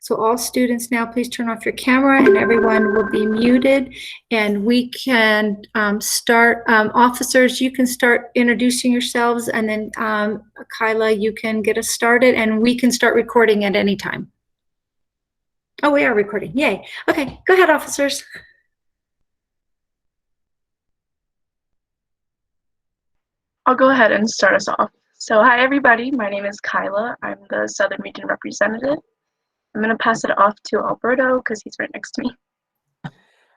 So all students now, please turn off your camera and everyone will be muted. And we can start, officers, you can start introducing yourselves, and then Kyla, you can get us started, and we can start recording at any time. Oh, we are recording, yay. Okay, go ahead, officers. I'll go ahead and start us off. So hi everybody, my name is Kyla. I'm the Southern Region representative. I'm going to pass it off to Alberto because he's right next to me.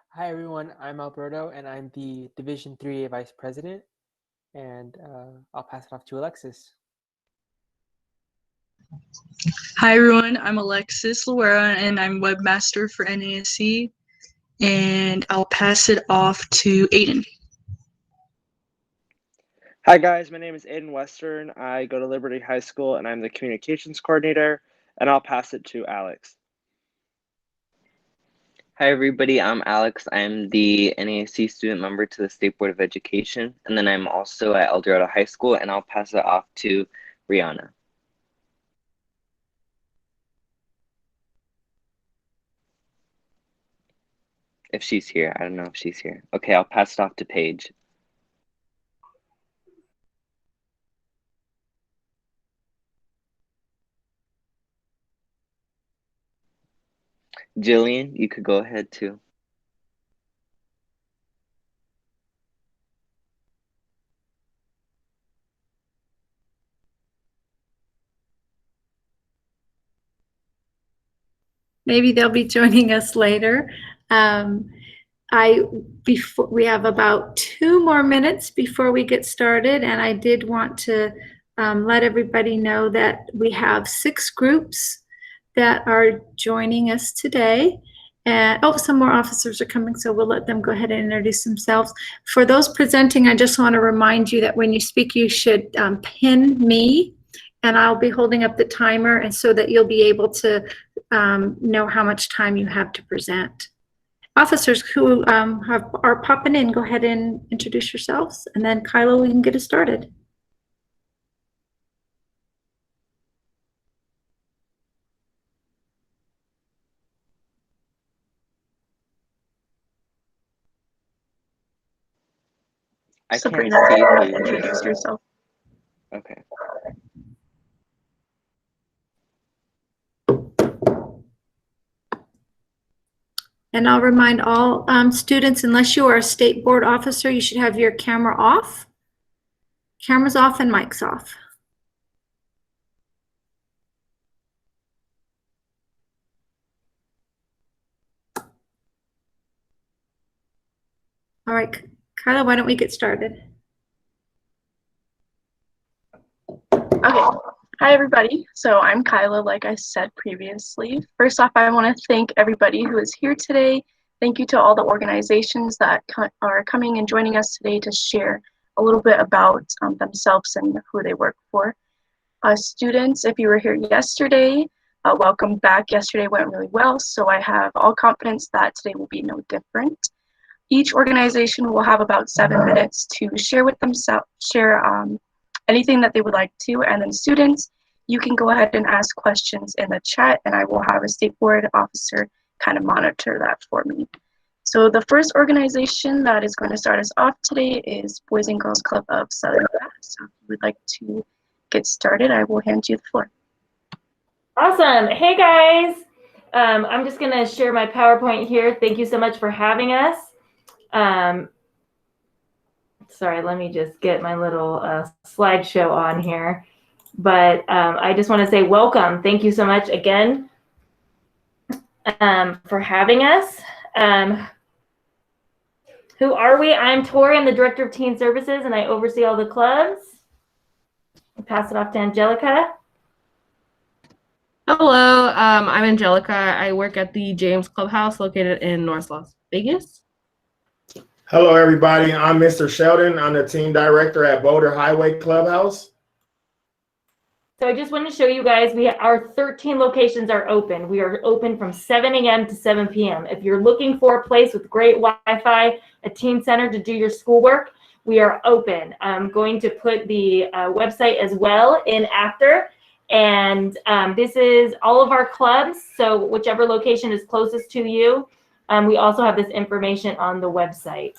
Hi everyone, I'm Alberto and I'm the Division 3 Vice President, and I'll pass it off to Alexis. Hi everyone, I'm Alexis Luera and I'm Webmaster for NASC, and I'll pass it off to Aiden. Hi guys, my name is Aiden Western. I go to Liberty High School and I'm the Communications Coordinator, and I'll pass it to Alex. Hi everybody, I'm Alex. I'm the NASC student member to the State Board of Education, and then I'm also at El Dorado High School, and I'll pass it off to Rihanna. If she's here, I don't know if she's here. Okay, I'll pass it off to Paige. Jillian, you could go ahead too. Maybe they'll be joining us later. We have about 2 more minutes before we get started, and I did want to let everybody know that we have 6 groups that are joining us today. And some more officers are coming, so we'll let them go ahead and introduce themselves. For those presenting, I just want to remind you that when you speak, you should pin me, and I'll be holding up the timer, and so that you'll be able to know how much time you have to present. Officers who are popping in, go ahead and introduce yourselves, and then Kyla, we can get it started. Sabrina, introduce yourself. Okay. And I'll remind all students, unless you are a state board officer, you should have your camera off. Cameras off and mics off. All right, Kyla, why don't we get started? Okay. Hi everybody. So I'm Kyla, like I said previously. First off, I want to thank everybody who is here today. Thank you to all the organizations that are coming and joining us today to share a little bit about themselves and who they work for. Students, if you were here yesterday, welcome back. Yesterday went really well, so I have all confidence that today will be no different. Each organization will have about 7 minutes to share with themselves, anything that they would like to, and then students, you can go ahead and ask questions in the chat, and I will have a state board officer kind of monitor that for me. So the first organization that is going to start us off today is Boys and Girls Club of Southern Nevada. So if you would like to get started, I will hand you the floor. Awesome. Hey guys, I'm just going to share my PowerPoint here. Thank you so much for having us. Sorry, let me just get my little slideshow on here. But I just want to say welcome. Thank you so much again for having us. Who are we? I'm Tori. I'm the Director of Teen Services, and I oversee all the clubs. I'll pass it off to Angelica. Hello, I'm Angelica. I work at the James Clubhouse located in North Las Vegas. Hello, everybody. I'm Mr. Sheldon. I'm the team director at Boulder Highway Clubhouse. So I just want to show you guys, our 13 locations are open. We are open from 7 a.m. to 7 p.m. If you're looking for a place with great Wi-Fi, a teen center to do your schoolwork, we are open. I'm going to put the website as well in after. And this is all of our clubs, so whichever location is closest to you. We also have this information on the website.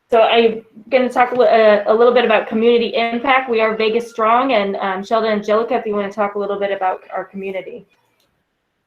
So I'm going to talk a little bit about community impact. We are Vegas Strong, and Sheldon and Angelica, if you want to talk a little bit about our community.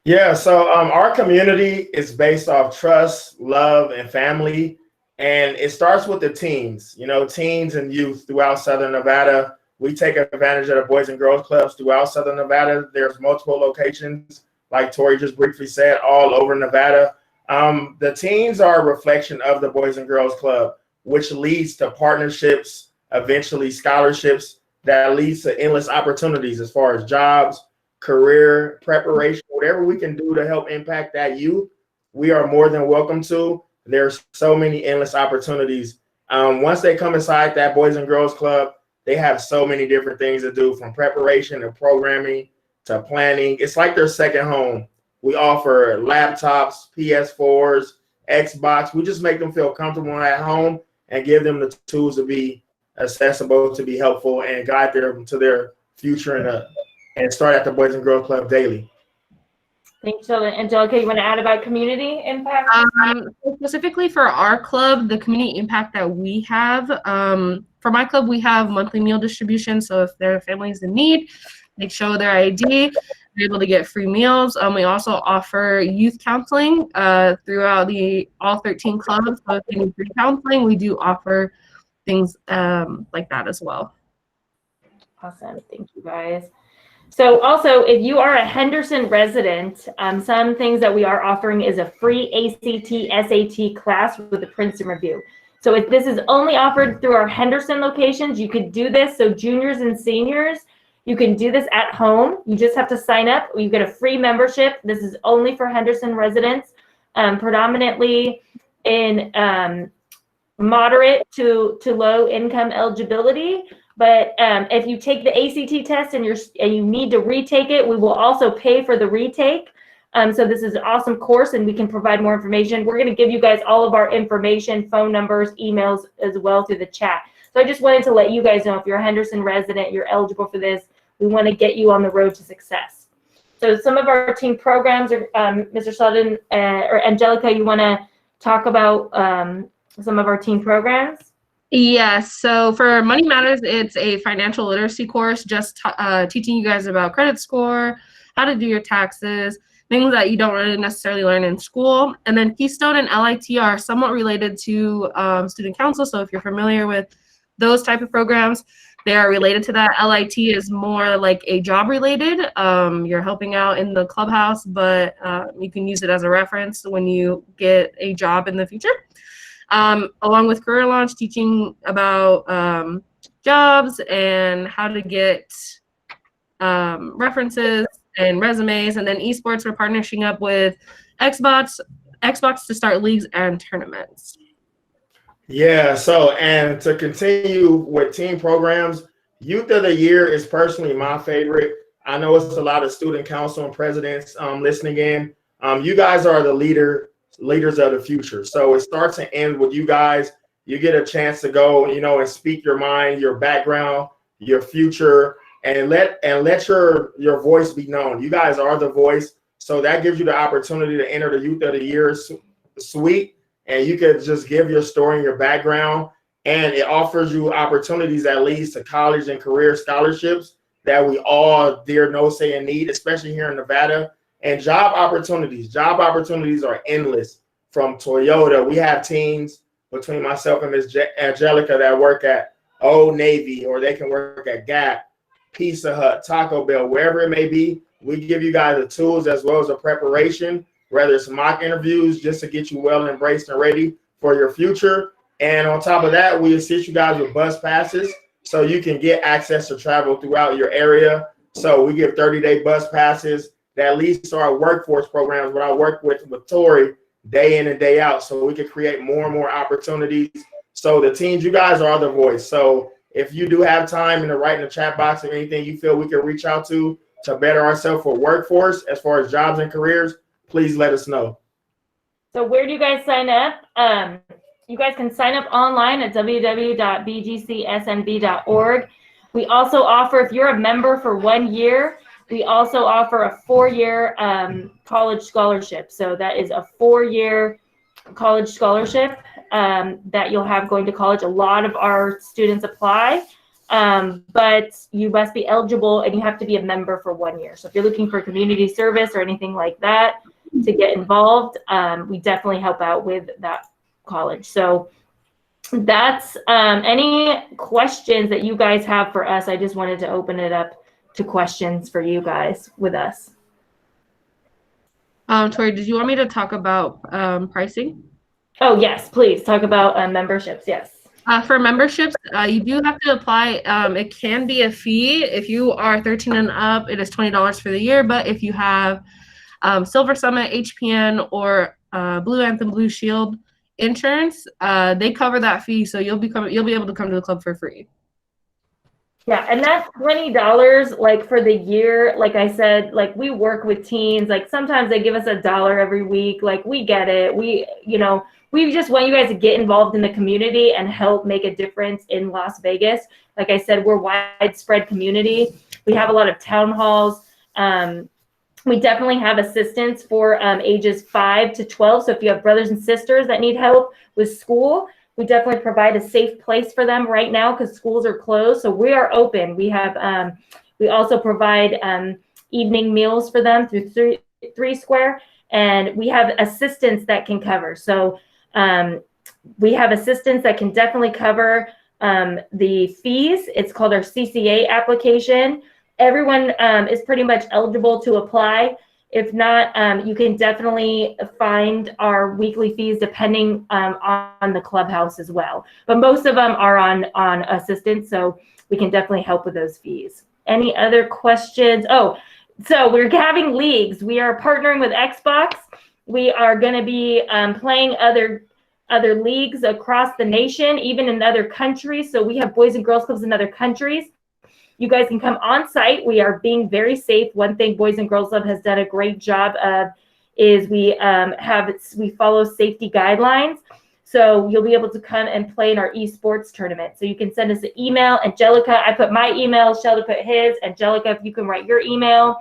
Yeah, so our community is based off trust, love, and family. And it starts with the teens, teens and youth throughout Southern Nevada. We take advantage of the Boys and Girls Clubs throughout Southern Nevada. There's multiple locations, like Tori just briefly said, all over Nevada. The teens are a reflection of the Boys and Girls Club, which leads to partnerships, eventually scholarships, that leads to endless opportunities as far as jobs, career preparation, whatever we can do to help impact that youth, we are more than welcome to. There's so many endless opportunities. Once they come inside that Boys and Girls Club, they have so many different things to do, from preparation to programming to planning. It's like their second home. We offer laptops, PS4s, Xbox. We just make them feel comfortable at home and give them the tools to be accessible, to be helpful, and guide them to their future and start at the Boys and Girls Club daily. Thanks, Sheldon. Angelica, you want to add about community impact? Specifically for our club, the community impact that we have, for my club, we have monthly meal distribution. So if there are families in need, they show their ID, they're able to get free meals. We also offer youth counseling throughout all 13 clubs. So if you need free counseling, we do offer things like that as well. Awesome. Thank you, guys. So also, if you are a Henderson resident, some things that we are offering is a free ACT, SAT class with a Princeton review. So if this is only offered through our Henderson locations, you could do this. So juniors and seniors, you can do this at home. You just have to sign up. You get a free membership. This is only for Henderson residents, predominantly in moderate to low income eligibility. But if you take the ACT test and you need to retake it, we will also pay for the retake. So this is an awesome course, and we can provide more information. We're going to give you guys all of our information, phone numbers, emails as well through the chat. So I just wanted to let you guys know, if you're a Henderson resident, you're eligible for this. We want to get you on the road to success. So some of our team programs, are, Mr. Sheldon or Angelica, you want to talk about some of our team programs? Yes, so for Money Matters, it's a financial literacy course, just teaching you guys about credit score, how to do your taxes, things that you don't really necessarily learn in school. And then Keystone and LIT are somewhat related to student council. So if you're familiar with those type of programs, they are related to that. LIT is more like a job related. You're helping out in the clubhouse, but you can use it as a reference when you get a job in the future. Along with Career Launch, teaching about jobs and how to get references and resumes. And then esports, we're partnering up with Xbox to start leagues and tournaments. Yeah, so, and to continue with team programs, Youth of the Year is personally my favorite. I know it's a lot of student council and presidents listening in. You guys are the leaders of the future. So it starts and ends with you guys. You get a chance to go, and speak your mind, your background, your future, and let your voice be known. You guys are the voice. So that gives you the opportunity to enter the Youth of the Year suite, and you could just give your story and your background, and it offers you opportunities that leads to college and career scholarships that we all dare know, say, and need, especially here in Nevada. And job opportunities are endless. From Toyota, we have teams between myself and Ms. Angelica that work at Old Navy, or they can work at Gap, Pizza Hut, Taco Bell, wherever it may be. We give you guys the tools as well as the preparation, whether it's mock interviews, just to get you well embraced and ready for your future. And on top of that, we assist you guys with bus passes so you can get access to travel throughout your area. So we give 30-day bus passes. That leads to our workforce programs, what I work with Tori day in and day out, so we can create more and more opportunities. So the teams, you guys are the voice. So if you do have time in the chat box or anything you feel we can reach out to better ourselves for workforce as far as jobs and careers, please let us know. So where do you guys sign up? You guys can sign up online at www.bgcsnb.org. We also offer, if you're a member for 1 year, We also offer a 4-year college scholarship. So that is a 4-year college scholarship that you'll have going to college. A lot of our students apply, but you must be eligible and you have to be a member for 1 year. So if you're looking for community service or anything like that to get involved, we definitely help out with that college. So that's any questions that you guys have for us. I just wanted to open it up to questions for you guys with us. Tori, did you want me to talk about pricing? Oh, yes, please talk about memberships. Yes. For memberships, you do have to apply. It can be a fee. If you are 13 and up, it is $20 for the year. But if you have Silver Summit, HPN, or Blue Anthem Blue Shield insurance, they cover that fee. So you'll be able to come to the club for free. Yeah, and that's $20 like for the year. Like I said, like we work with teens. Like sometimes they give us $1 every week. Like we get it. We just want you guys to get involved in the community and help make a difference in Las Vegas. Like I said, we're widespread community. We have a lot of town halls. We definitely have assistance for ages 5 to 12. So if you have brothers and sisters that need help with school, we definitely provide a safe place for them right now because schools are closed. So we are open. We have we also provide evening meals for them through three Square, and we have assistants that can cover. So we have assistants that can definitely cover the fees. It's called our CCA application. Everyone is pretty much eligible to apply. If not, you can definitely find our weekly fees depending on the clubhouse as well. But most of them are on assistance, so we can definitely help with those fees. Any other questions? Oh, so we're having leagues. We are partnering with Xbox. We are going to be playing other leagues across the nation, even in other countries. So we have Boys and Girls Clubs in other countries. You guys can come on site. We are being very safe. One thing Boys and Girls Club has done a great job of is we follow safety guidelines. So you'll be able to come and play in our esports tournament. So you can send us an email. Angelica, I put my email. Sheldon put his. Angelica, if you can write your email.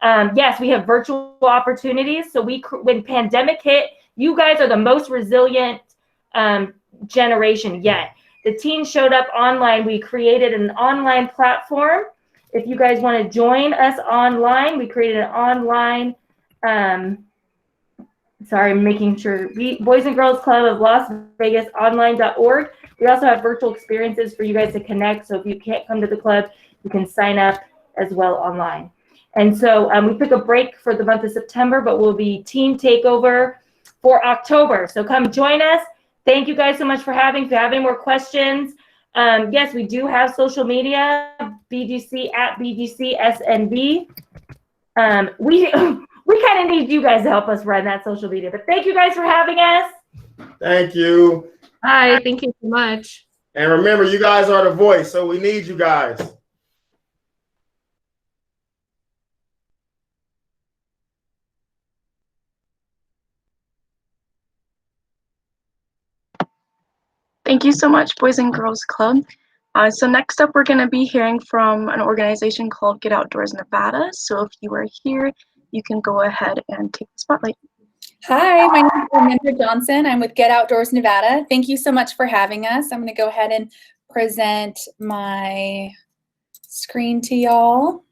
Yes, we have virtual opportunities. So when pandemic hit, you guys are the most resilient generation yet. The teens showed up online. We created an online platform. If you guys want to join us online, we created an online, I'm making sure, Boys and Girls Club of Las Vegas online.org. We also have virtual experiences for you guys to connect. So if you can't come to the club, you can sign up as well online. And so we took a break for the month of September, but we'll be team takeover for October. So come join us. Thank you guys so much for having. If you have any more questions, yes, we do have social media, BGC at BGCSNB. We kind of need you guys to help us run that social media. But thank you guys for having us. Thank you. Hi, thank you so much. And remember, you guys are the voice, so we need you guys. Thank you so much, Boys and Girls Club. So next up, we're going to be hearing from an organization called Get Outdoors Nevada. So if you are here, you can go ahead and take the spotlight. Hi, my name is Amanda Johnson. I'm with Get Outdoors Nevada. Thank you so much for having us. I'm going to go ahead and present my screen to y'all.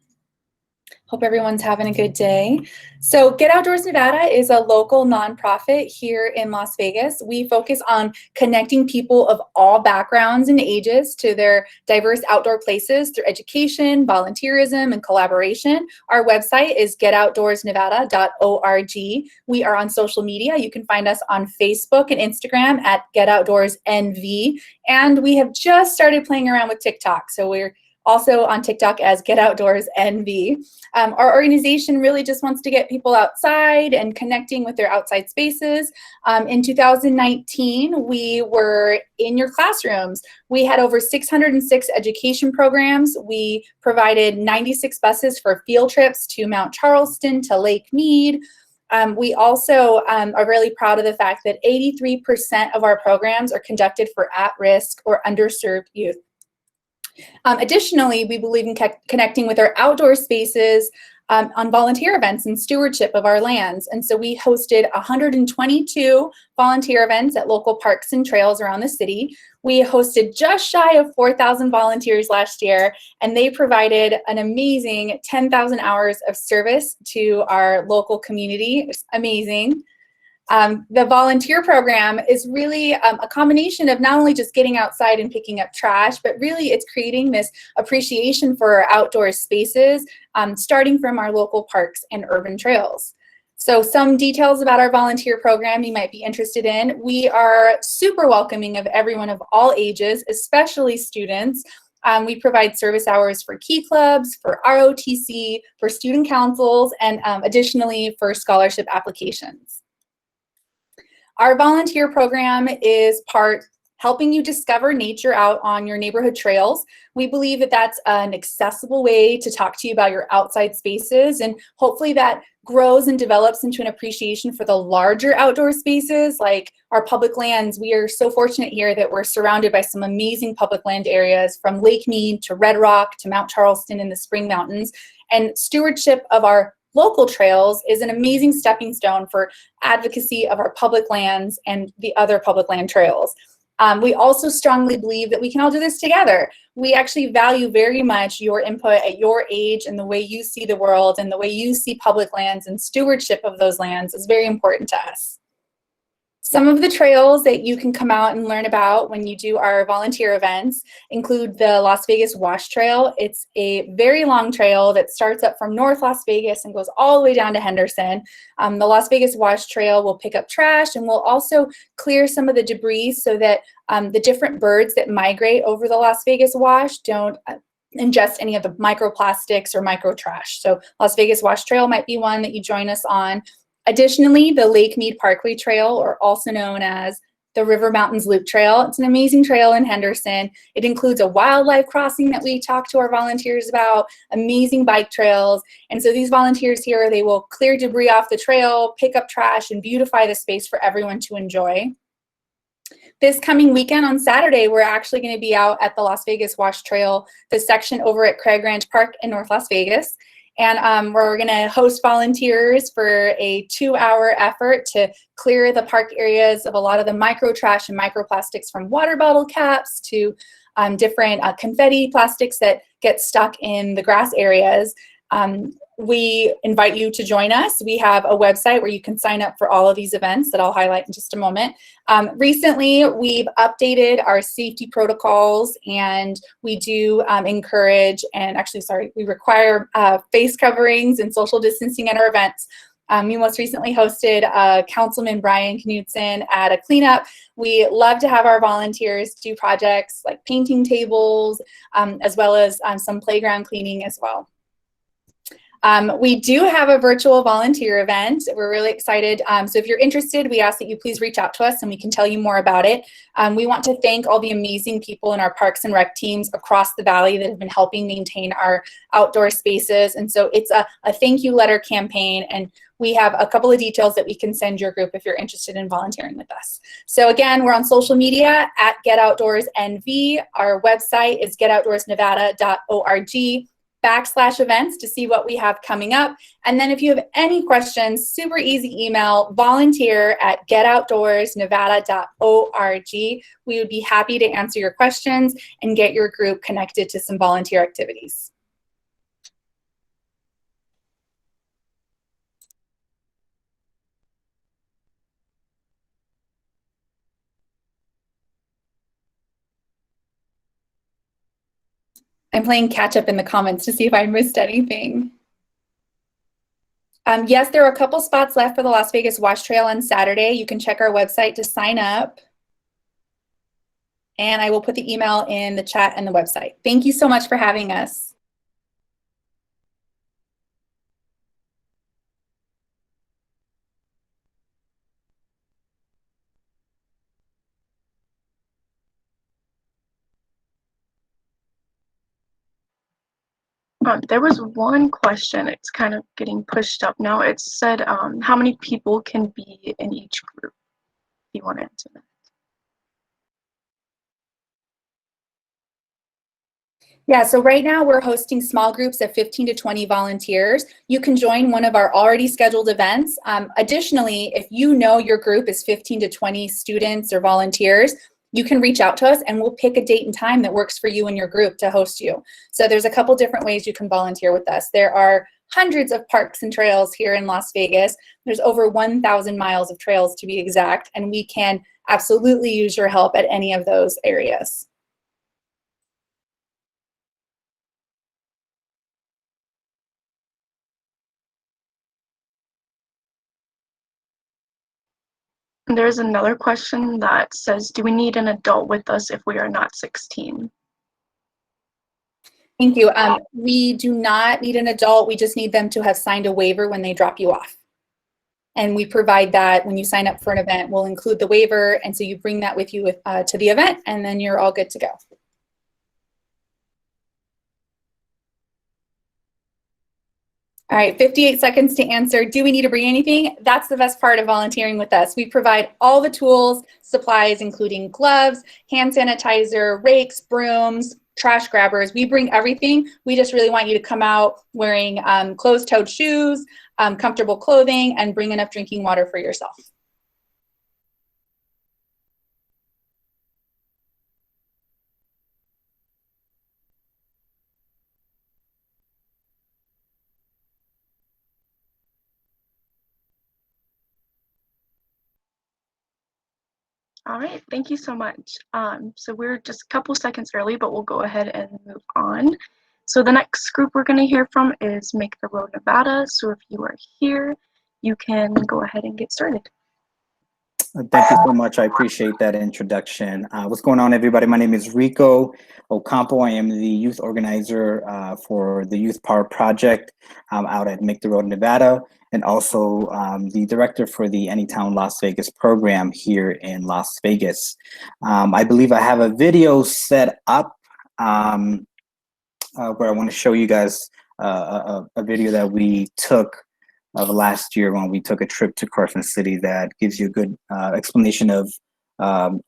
Hope everyone's having a good day. So Get Outdoors Nevada is a local nonprofit here in Las Vegas. We focus on connecting people of all backgrounds and ages to their diverse outdoor places through education, volunteerism, and collaboration. Our website is getoutdoorsnevada.org. We are on social media. You can find us on Facebook and Instagram at GetOutdoorsNV. And we have just started playing around with TikTok. So we're also on TikTok as Get Outdoors NV. Our organization really just wants to get people outside and connecting with their outside spaces. In 2019, we were in your classrooms. We had over 606 education programs. We provided 96 buses for field trips to Mount Charleston, to Lake Mead. We also are really proud of the fact that 83% of our programs are conducted for at-risk or underserved youth. Additionally, we believe in connecting with our outdoor spaces on volunteer events and stewardship of our lands. And so we hosted 122 volunteer events at local parks and trails around the city. We hosted just shy of 4,000 volunteers last year, and they provided an amazing 10,000 hours of service to our local community. It's amazing. The volunteer program is really a combination of not only just getting outside and picking up trash, but really it's creating this appreciation for our outdoor spaces, starting from our local parks and urban trails. So some details about our volunteer program you might be interested in. We are super welcoming of everyone of all ages, especially students. We provide service hours for key clubs, for ROTC, for student councils, and additionally for scholarship applications. Our volunteer program is part helping you discover nature out on your neighborhood trails. We believe that that's an accessible way to talk to you about your outside spaces, and hopefully that grows and develops into an appreciation for the larger outdoor spaces like our public lands. We are so fortunate here that we're surrounded by some amazing public land areas, from Lake Mead to Red Rock to Mount Charleston in the Spring Mountains, and stewardship of our local trails is an amazing stepping stone for advocacy of our public lands and the other public land trails. We also strongly believe that we can all do this together. We actually value very much your input at your age and the way you see the world and the way you see public lands, and stewardship of those lands is very important to us. Some of the trails that you can come out and learn about when you do our volunteer events include the Las Vegas Wash Trail. It's a very long trail that starts up from North Las Vegas and goes all the way down to Henderson. The Las Vegas Wash Trail will pick up trash and will also clear some of the debris so that the different birds that migrate over the Las Vegas Wash don't ingest any of the microplastics or micro trash. So Las Vegas Wash Trail might be one that you join us on. Additionally, the Lake Mead Parkway Trail, or also known as the River Mountains Loop Trail. It's an amazing trail in Henderson. It includes a wildlife crossing that we talk to our volunteers about, amazing bike trails. And so these volunteers here, they will clear debris off the trail, pick up trash, and beautify the space for everyone to enjoy. This coming weekend on Saturday, we're actually going to be out at the Las Vegas Wash Trail, the section over at Craig Ranch Park in North Las Vegas. And we're going to host volunteers for a 2-hour effort to clear the park areas of a lot of the micro trash and microplastics, from water bottle caps to different confetti plastics that get stuck in the grass areas. We invite you to join us. We have a website where you can sign up for all of these events that I'll highlight in just a moment. Recently, we've updated our safety protocols, and we do encourage, and actually, sorry, we require face coverings and social distancing at our events. We most recently hosted Councilman Brian Knudsen at a cleanup. We love to have our volunteers do projects like painting tables, as well as some playground cleaning as well. We do have a virtual volunteer event. We're really excited. So if you're interested, we ask that you please reach out to us and we can tell you more about it. We want to thank all the amazing people in our Parks and Rec teams across the Valley that have been helping maintain our outdoor spaces. And so it's a thank you letter campaign, and we have a couple of details that we can send your group if you're interested in volunteering with us. So again, we're on social media at GetOutdoorsNV. Our website is getoutdoorsnevada.org/events to see what we have coming up. And then if you have any questions, super easy email, volunteer@getoutdoorsnevada.org. We would be happy to answer your questions and get your group connected to some volunteer activities. I'm playing catch up in the comments to see if I missed anything. Yes, there are a couple spots left for the Las Vegas Wash Trail on Saturday. You can check our website to sign up. And I will put the email in the chat and the website. Thank you so much for having us. There was one question. It's kind of getting pushed up now. It said, how many people can be in each group? If you want to answer that. Yeah, so right now we're hosting small groups of 15 to 20 volunteers. You can join one of our already scheduled events. Additionally, if you know your group is 15 to 20 students or volunteers, you can reach out to us and we'll pick a date and time that works for you and your group to host you. So there's a couple different ways you can volunteer with us. There are hundreds of parks and trails here in Las Vegas. There's over 1,000 miles of trails to be exact, and we can absolutely use your help at any of those areas. There's another question that says, do we need an adult with us if we are not 16? Thank you. We do not need an adult. We just need them to have signed a waiver when they drop you off. And we provide that when you sign up for an event. We'll include the waiver, and so you bring that with you to the event, and then you're all good to go. All right, 58 seconds to answer. Do we need to bring anything? That's the best part of volunteering with us. We provide all the tools, supplies, including gloves, hand sanitizer, rakes, brooms, trash grabbers. We bring everything. We just really want you to come out wearing closed-toed shoes, comfortable clothing, and bring enough drinking water for yourself. All right, thank you so much. So we're just a couple seconds early, but we'll go ahead and move on. So the next group we're going to hear from is Make the Road Nevada. So if you are here, you can go ahead and get started. Thank you so much. I appreciate that introduction. What's going on, everybody? My name is Rico Ocampo. I am the youth organizer for the Youth Power Project out at Make the Road Nevada, and also the director for the Anytown Las Vegas program here in Las Vegas. I believe I have a video set up where I want to show you guys a video that we took of last year when we took a trip to Carson City that gives you a good explanation of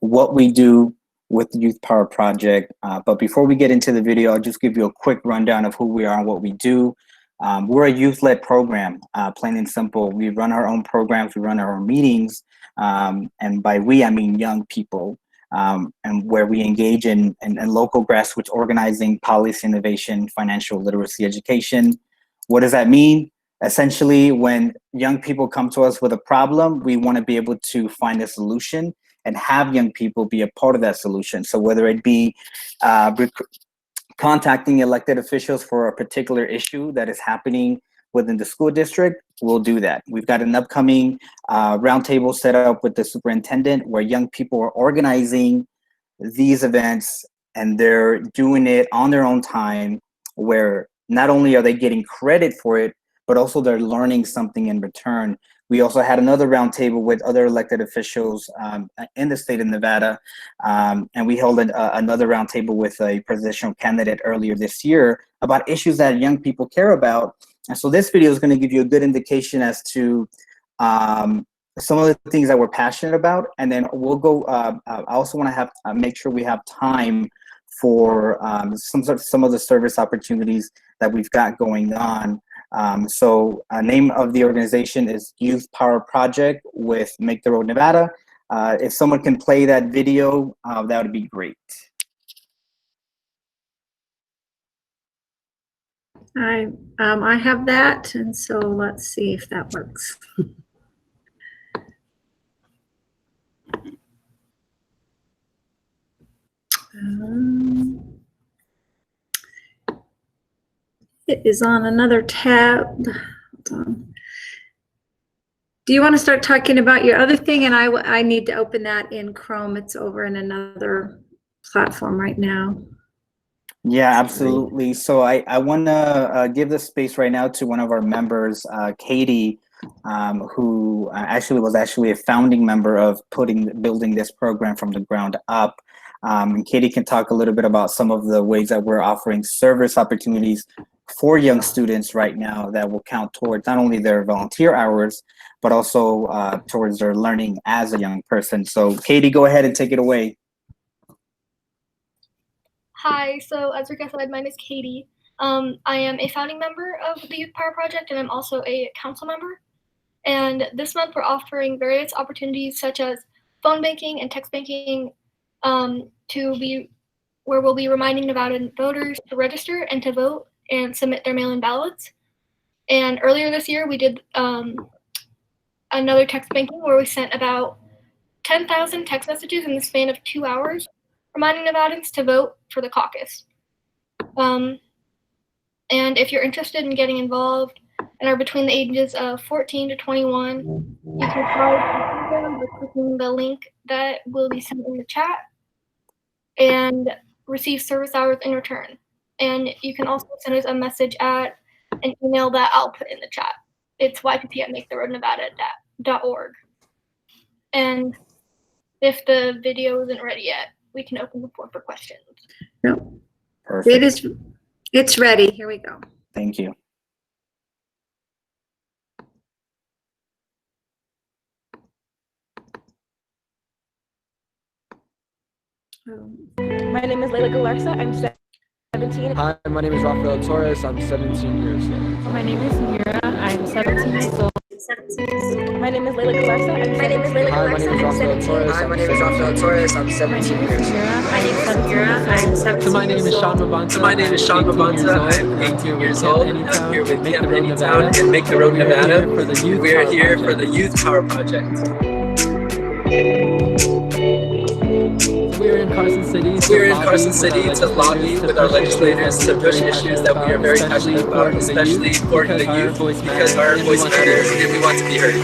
what we do with the Youth Power Project. But before we get into the video, I'll just give you a quick rundown of who we are and what we do. We're a youth-led program, plain and simple. We run our own programs, we run our own meetings, and by we, I mean young people, and where we engage in local grassroots organizing, policy innovation, financial literacy education. What does that mean? Essentially, when young people come to us with a problem, we want to be able to find a solution and have young people be a part of that solution. So whether it be contacting elected officials for a particular issue that is happening within the school district, we'll do that. We've got an upcoming roundtable set up with the superintendent where young people are organizing these events and they're doing it on their own time, where not only are they getting credit for it, but also they're learning something in return. We also had another roundtable with other elected officials in the state of Nevada, and we held another roundtable with a presidential candidate earlier this year about issues that young people care about. And so this video is going to give you a good indication as to some of the things that we're passionate about, and then we'll go. I also want to have make sure we have time for some of the service opportunities that we've got going on. So name of the organization is Youth Power Project with Make the Road Nevada. If someone can play that video, that would be great. I have that, and so let's see if that works. It is on another tab. Hold on. Do you want to start talking about your other thing? And I need to open that in Chrome. It's over in another platform right now. Yeah, absolutely. So I want to give the space right now to one of our members, Katie, who was actually a founding member of building this program from the ground up. And Katie can talk a little bit about some of the ways that we're offering service opportunities for young students right now that will count towards not only their volunteer hours, but also towards their learning as a young person. So Katie, go ahead and take it away. Hi, so as Rika said, my name is Katie. I am a founding member of the Youth Power Project, and I'm also a council member. And this month we're offering various opportunities such as phone banking and text banking where we'll be reminding Nevadan voters to register and to vote and submit their mail-in ballots. And earlier this year we did another text banking where we sent about 10,000 text messages in the span of 2 hours, reminding Nevadans to vote for the caucus. And if you're interested in getting involved and are between the ages of 14 to 21, you can apply by clicking the link that will be sent in the chat and receive service hours in return. And you can also send us a message at an email that I'll put in the chat. It's ypp@maketheroadnevada.org. And if the video isn't ready yet, we can open the floor for questions. No. Perfect. It's ready. Here we go. Thank you. My name is Layla Galarza. I'm 17. Hi, my name is Rafael Torres. I'm 17 years old. My name is Mira. I'm 17 years old. My name is Layla Galarza. Hi, my name is Rafael Torres. My name is Rafael Torres. I'm 17 years old. My name is Mira. I'm 17. So my name is Sean Mabanta. My name is Sean Mabanta. I'm 18 years old. I'm here with Camp Anytown and Make the Road Nevada. We're here for the Youth Power Project. We're in Carson City to lobby with our legislators to push issues that we are very passionate about, especially important to the youth, because our voice matters and we want to be heard.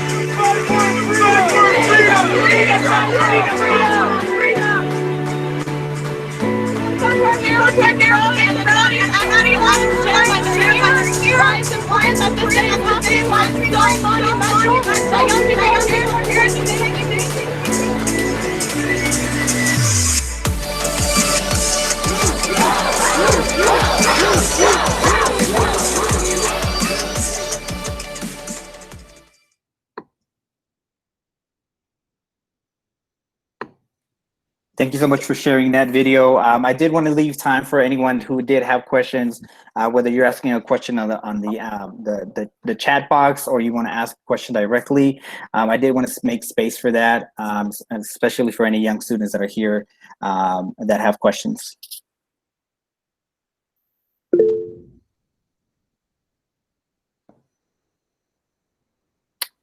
Thank you so much for sharing that video. I did want to leave time for anyone who did have questions, whether you're asking a question on the chat box or you want to ask a question directly. I did want to make space for that, especially for any young students that are here that have questions.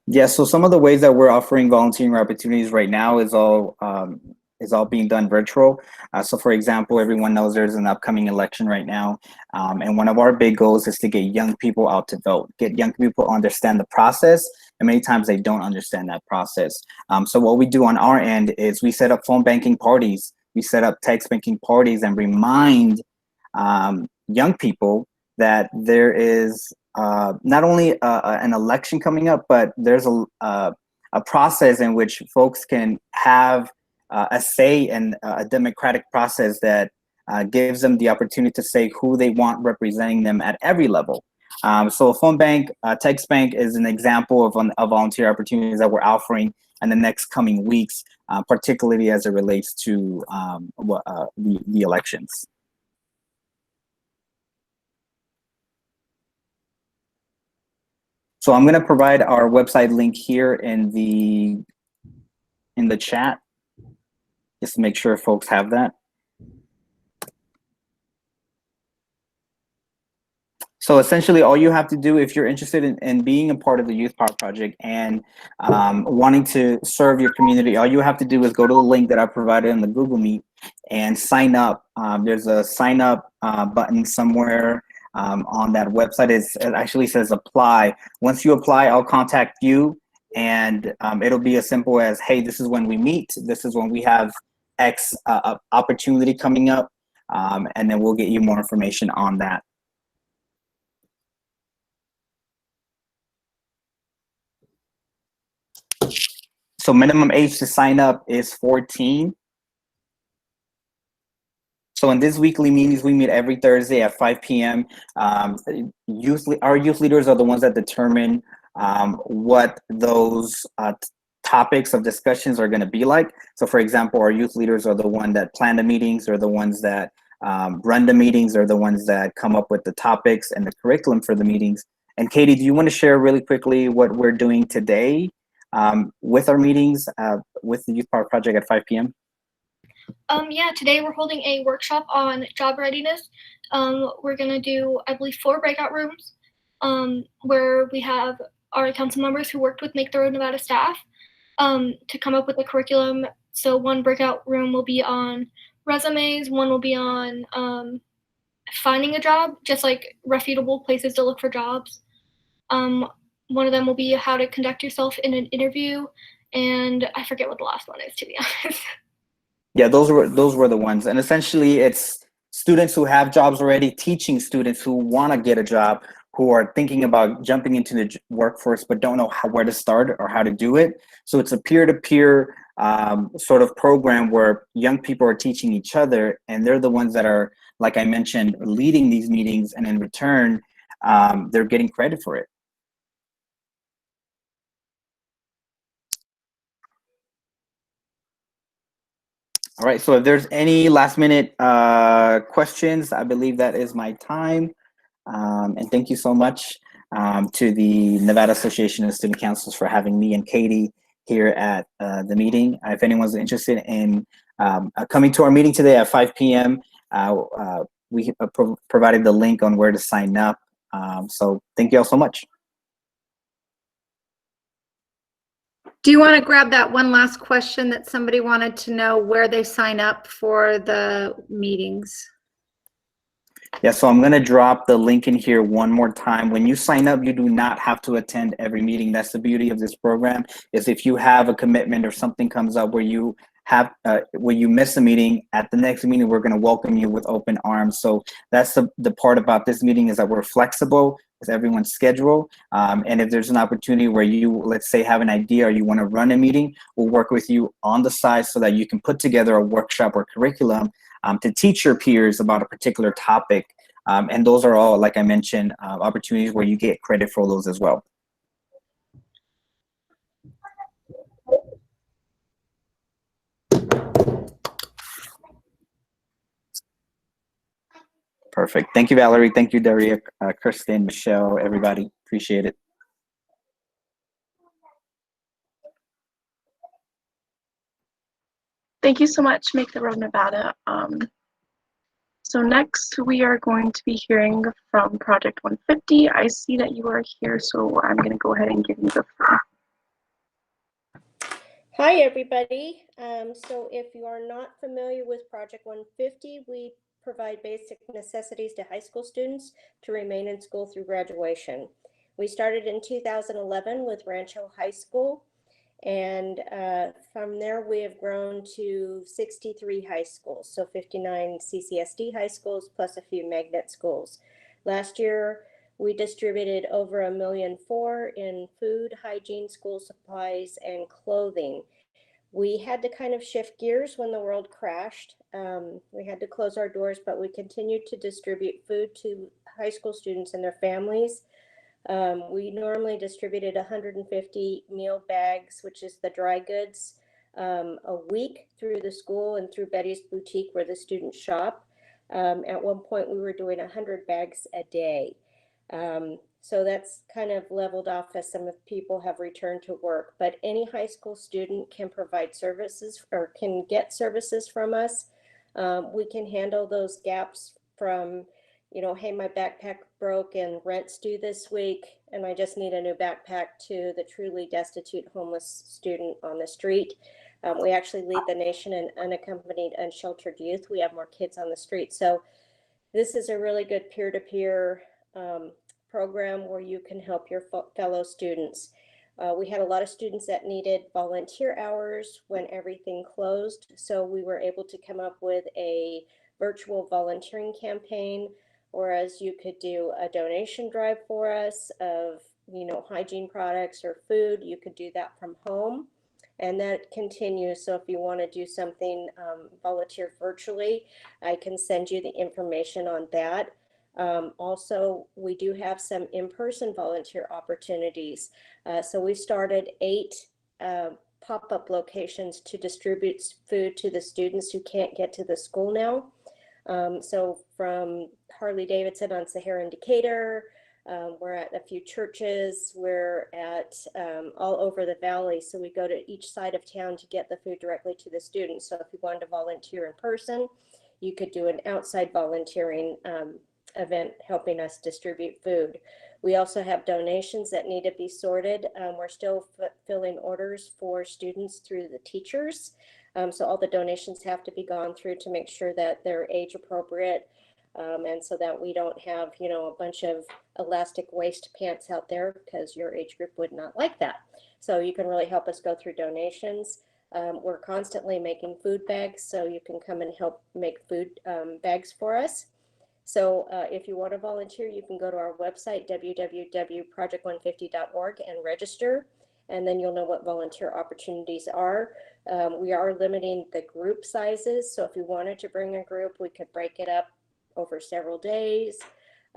Yeah, so some of the ways that we're offering volunteering opportunities right now is all being done virtual. So for example, everyone knows there's an upcoming election right now. And one of our big goals is to get young people out to vote, get young people to understand the process. And many times they don't understand that process. So what we do on our end is we set up phone banking parties. We set up text banking parties and remind young people that there is not only an election coming up, but there's a process in which folks can have a say in a democratic process that gives them the opportunity to say who they want representing them at every level. So a phone bank, text bank is an example of volunteer opportunities that we're offering in the next coming weeks, particularly as it relates to the elections. So I'm going to provide our website link here in the chat, just to make sure folks have that. So essentially, all you have to do if you're interested in being a part of the Youth Power Project and wanting to serve your community, all you have to do is go to the link that I provided in the Google Meet and sign up. There's a sign up button somewhere on that website. It actually says apply. Once you apply, I'll contact you, and it'll be as simple as, hey, this is when we meet. This is when we have X opportunity coming up, and then we'll get you more information on that. So minimum age to sign up is 14. So in these weekly meetings, we meet every Thursday at 5 p.m. Our youth leaders are the ones that determine what those topics of discussions are going to be like. So for example, our youth leaders are the ones that plan the meetings, or the ones that run the meetings. They're the ones that come up with the topics and the curriculum for the meetings. And Katie, do you want to share really quickly what we're doing today with our meetings with the Youth Power Project at 5 p.m.? Yeah, today we're holding a workshop on job readiness. We're gonna do, I believe, 4 breakout rooms where we have our council members who worked with Make the Road Nevada staff to come up with a curriculum. So one breakout room will be on resumes, one will be on finding a job, just like reputable places to look for jobs. One of them will be how to conduct yourself in an interview, and I forget what the last one is, to be honest. Yeah, those were the ones. And essentially it's students who have jobs already teaching students who want to get a job, who are thinking about jumping into the workforce but don't know where to start or how to do it. So it's a peer-to-peer sort of program where young people are teaching each other, and they're the ones that are, like I mentioned, leading these meetings, and in return, they're getting credit for it. All right, so if there's any last minute questions, I believe that is my time. And thank you so much to the Nevada Association of Student Councils for having me and Katie here at the meeting. If anyone's interested in coming to our meeting today at 5 p.m., we provided the link on where to sign up. So thank you all so much. Do you want to grab that one last question that somebody wanted to know where they sign up for the meetings? Yeah, so I'm gonna drop the link in here one more time. When you sign up, you do not have to attend every meeting. That's the beauty of this program, is if you have a commitment or something comes up where you have where you miss a meeting, at the next meeting, we're gonna welcome you with open arms. So that's the part about this meeting, is that we're flexible with everyone's schedule. And if there's an opportunity where you, let's say, have an idea or you wanna run a meeting, we'll work with you on the side so that you can put together a workshop or curriculum to teach your peers about a particular topic. And those are all, like I mentioned, opportunities where you get credit for those as well. Perfect. Thank you, Valerie. Thank you, Daria, Kirsten, Michelle, everybody. Appreciate it. Thank you so much, Make the Road Nevada. So next we are going to be hearing from Project 150. I see that you are here, so I'm going to go ahead and give you the floor. Hi, everybody. So if you are not familiar with Project 150, we provide basic necessities to high school students to remain in school through graduation. We started in 2011 with Rancho High School, and from there we have grown to 63 high schools, so 59 CCSD high schools plus a few magnet schools. Last year we distributed over $1.4 million in food, hygiene, school supplies, and clothing. We had to kind of shift gears when the world crashed. We had to close our doors, but we continued to distribute food to high school students and their families. We normally distributed 150 meal bags, which is the dry goods, a week through the school and through Betty's Boutique where the students shop. At one point we were doing 100 bags a day. So that's kind of leveled off as some of people have returned to work, but any high school student can provide services or can get services from us. We can handle those gaps from, you know, hey, my backpack broke and rent's due this week and I just need a new backpack, to the truly destitute homeless student on the street. We actually lead the nation in unaccompanied, unsheltered youth. We have more kids on the street. So this is a really good peer-to-peer program where you can help your fellow students. We had a lot of students that needed volunteer hours when everything closed. So we were able to come up with a virtual volunteering campaign, whereas you could do a donation drive for us of, you know, hygiene products or food. You could do that from home. And that continues. So if you want to do something, volunteer virtually, I can send you the information on that. Also, we do have some in-person volunteer opportunities. So we started 8 pop-up locations to distribute food to the students who can't get to the school now. So from Harley Davidson on Sahara and Decatur, we're at a few churches, we're at all over the valley. So we go to each side of town to get the food directly to the students. So if you wanted to volunteer in person, you could do an outside volunteering event helping us distribute food. We also have donations that need to be sorted. We're still filling orders for students through the teachers. So all the donations have to be gone through to make sure that they're age appropriate, and so that we don't have, you know, a bunch of elastic waist pants out there, because your age group would not like that. So you can really help us go through donations. We're constantly making food bags, so you can come and help make food bags for us. So if you want to volunteer, you can go to our website, www.project150.org, and register, and then you'll know what volunteer opportunities are. We are limiting the group sizes, so if you wanted to bring a group, we could break it up over several days.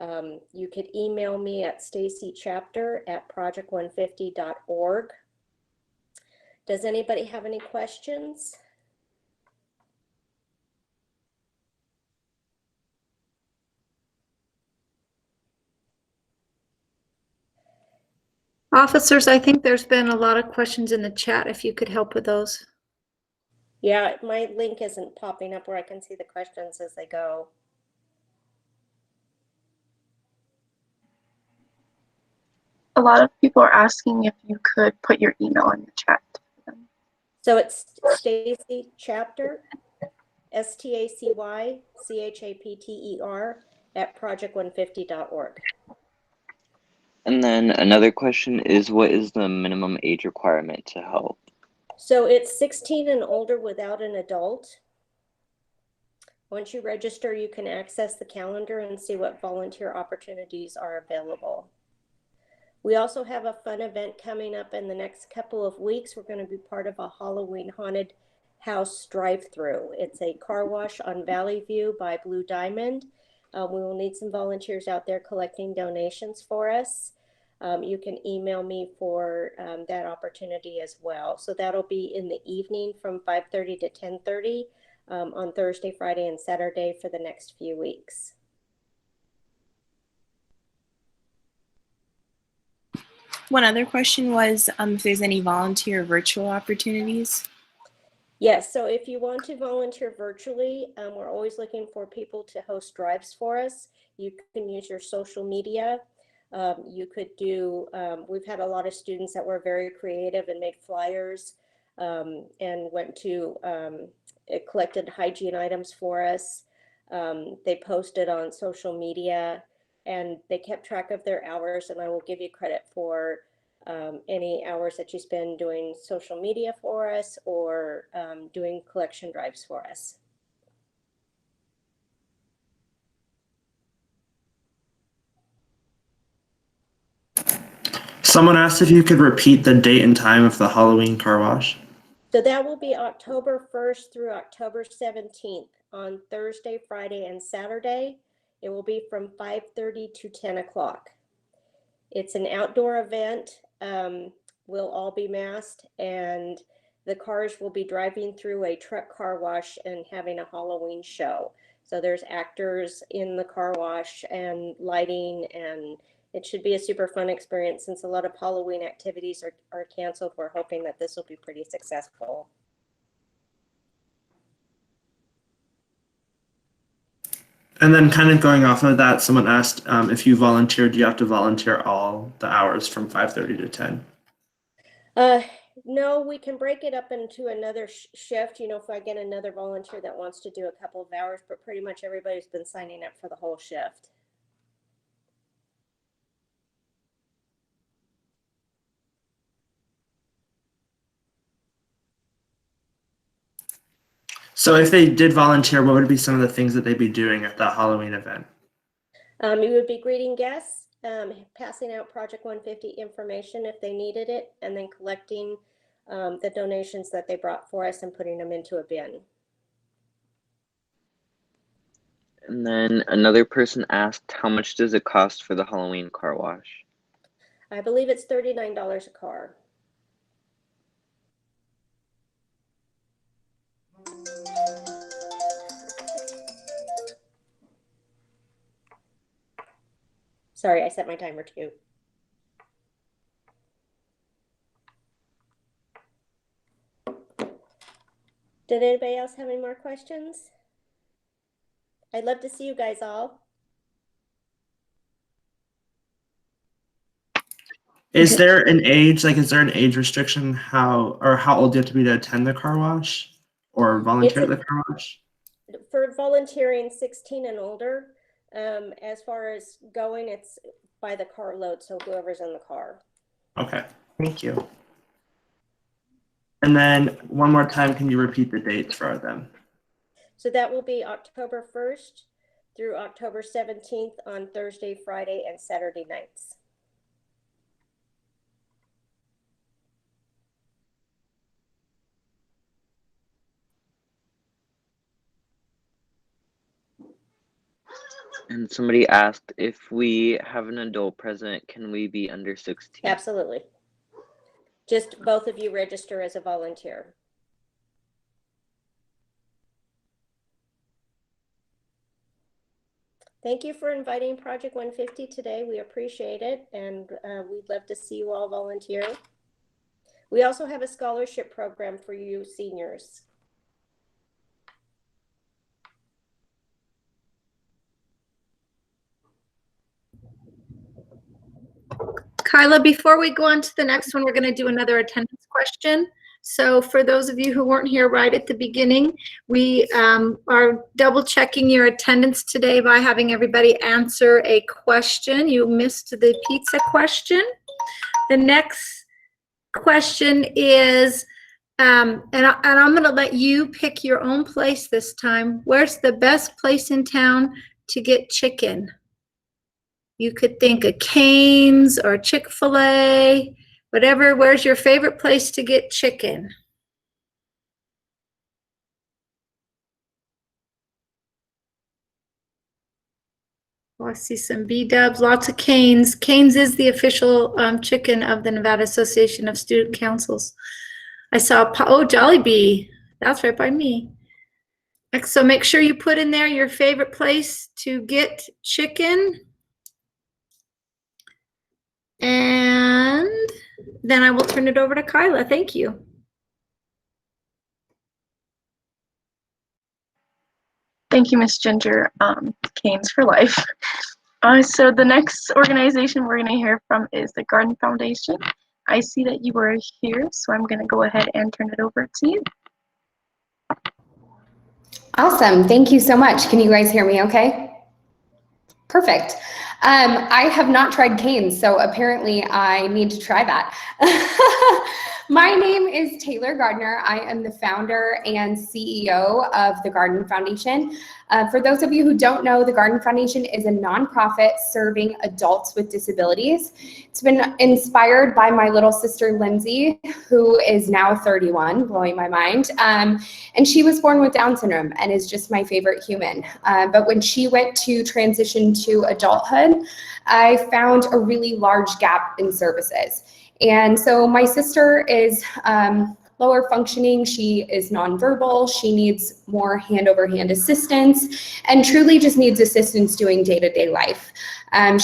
You could email me at stacychapter@project150.org. Does anybody have any questions? Officers, I think there's been a lot of questions in the chat, if you could help with those. Yeah, my link isn't popping up where I can see the questions as they go. A lot of people are asking if you could put your email in the chat. So it's Stacy Chapter, STACYCHAPTER @project150.org. And then another question is, what is the minimum age requirement to help? So it's 16 and older without an adult. Once you register, you can access the calendar and see what volunteer opportunities are available. We also have a fun event coming up in the next couple of weeks. We're going to be part of a Halloween haunted house drive-through. It's a car wash on Valley View by Blue Diamond. We will need some volunteers out there collecting donations for us. You can email me for that opportunity as well. So that'll be in the evening from 5:30 to 10:30 on Thursday, Friday, and Saturday for the next few weeks. One other question was if there's any volunteer virtual opportunities. Yes, so if you want to volunteer virtually, we're always looking for people to host drives for us. You can use your social media. You could do, we've had a lot of students that were very creative and made flyers and went to, collected hygiene items for us. They posted on social media and they kept track of their hours, and I will give you credit for any hours that you spend doing social media for us or doing collection drives for us. Someone asked if you could repeat the date and time of the Halloween car wash. So that will be October 1st through October 17th on Thursday, Friday, and Saturday. It will be from 5:30 to 10 o'clock. It's an outdoor event. We'll all be masked, and the cars will be driving through a truck car wash and having a Halloween show. So there's actors in the car wash and lighting, and it should be a super fun experience. Since a lot of Halloween activities are canceled, we're hoping that this will be pretty successful. And then kind of going off of that, someone asked if you volunteer, do you have to volunteer all the hours from 5:30 to 10? No, we can break it up into another shift, you know, if I get another volunteer that wants to do a couple of hours, but pretty much everybody's been signing up for the whole shift. So if they did volunteer, what would be some of the things that they'd be doing at that Halloween event? You would be greeting guests, passing out Project 150 information if they needed it, and then collecting the donations that they brought for us and putting them into a bin. And then another person asked, how much does it cost for the Halloween car wash? I believe it's $39 a car. Sorry, I set my timer too. Did anybody else have any more questions? I'd love to see you guys all. Is there an age, like, is there an age restriction how old do you have to be to attend the car wash or volunteer at the car wash? For volunteering, 16 and older. As far as going, it's by the car load, so whoever's in the car. Okay, thank you. And then one more time, can you repeat the dates for them? So that will be October 1st through October 17th on Thursday, Friday, and Saturday nights. And somebody asked, if we have an adult present, can we be under 16? Absolutely. Just both of you register as a volunteer. Thank you for inviting Project 150 today. We appreciate it, and we'd love to see you all volunteer. We also have a scholarship program for you seniors. Kyla, before we go on to the next one, we're going to do another attendance question. So for those of you who weren't here right at the beginning, we are double checking your attendance today by having everybody answer a question. You missed the pizza question. The next question is, and I'm going to let you pick your own place this time. Where's the best place in town to get chicken? You could think of Cane's or Chick-fil-A, whatever. Where's your favorite place to get chicken? Oh, I see some B-dubs, lots of Cane's. Cane's is the official chicken of the Nevada Association of Student Councils. I saw, oh, Jollibee. That's right by me. So make sure you put in there your favorite place to get chicken. And then I will turn it over to Kyla. Thank you. Thank you, Miss Ginger. Canes for life. So the next organization we're going to hear from is the Garden Foundation. I see that you were here, so I'm going to go ahead and turn it over to you. Awesome. Thank you so much. Can you guys hear me okay? Perfect. I have not tried Cane's, so apparently I need to try that. My name is Taylor Gardner. I am the founder and CEO of the Garden Foundation. For those of you who don't know, the Garden Foundation is a nonprofit serving adults with disabilities. It's been inspired by my little sister, Lindsay, who is now 31, blowing my mind. And she was born with Down syndrome and is just my favorite human. But when she went to transition to adulthood, I found a really large gap in services. And so my sister is lower functioning, she is nonverbal, she needs more hand-over-hand assistance, and truly just needs assistance doing day-to-day life.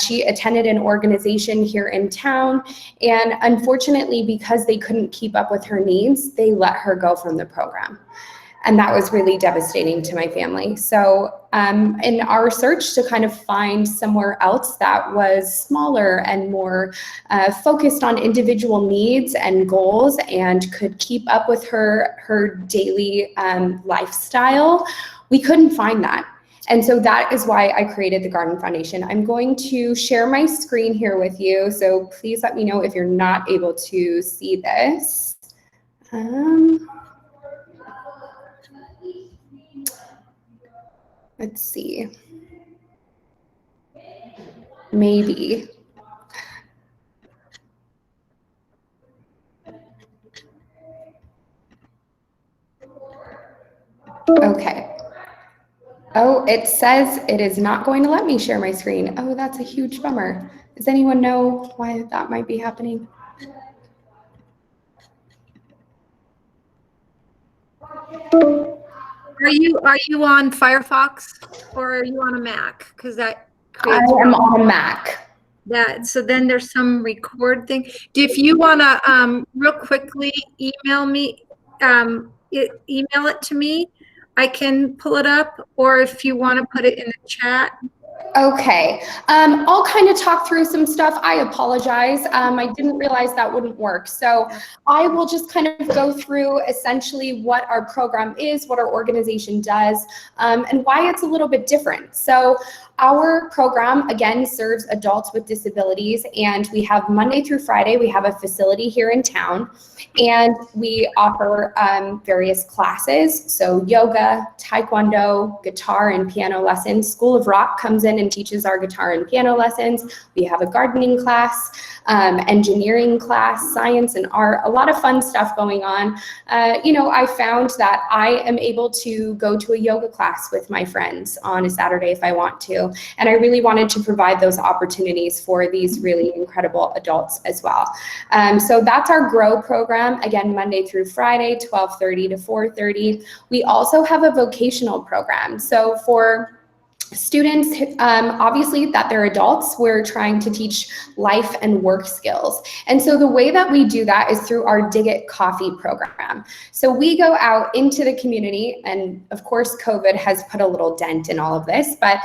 She attended an organization here in town, and unfortunately, because they couldn't keep up with her needs, they let her go from the program. And that was really devastating to my family. So in our search to kind of find somewhere else that was smaller and more focused on individual needs and goals and could keep up with her daily lifestyle, we couldn't find that. And so that is why I created the Garden Foundation. I'm going to share my screen here with you. So please let me know if you're not able to see this. Let's see. Maybe. Okay. Oh, it says it is not going to let me share my screen. Oh, that's a huge bummer. Does anyone know why that might be happening? Are you on Firefox or are you on a Mac? Because that I am on a Mac. that, so then there's some record thing. If you want to real quickly email me, email it to me, I can pull it up, or if you want to put it in the chat. Okay, I'll kind of talk through some stuff. I apologize. I didn't realize that wouldn't work. So I will just kind of go through essentially what our program is, what our organization does, and why it's a little bit different. So our program, again, serves adults with disabilities, and we have Monday through Friday, we have a facility here in town, and we offer various classes. So yoga, taekwondo, guitar and piano lessons. School of Rock comes in and teaches our guitar and piano lessons. We have a gardening class, engineering class, science and art, a lot of fun stuff going on. You know, I found that I am able to go to a yoga class with my friends on a Saturday if I want to. And I really wanted to provide those opportunities for these really incredible adults as well. So that's our GROW program, again, Monday through Friday, 12:30 to 4:30. We also have a vocational program. So for students, obviously that they're adults, we're trying to teach life and work skills. And so the way that we do that is through our Dig It Coffee program. So we go out into the community, and of course COVID has put a little dent in all of this, but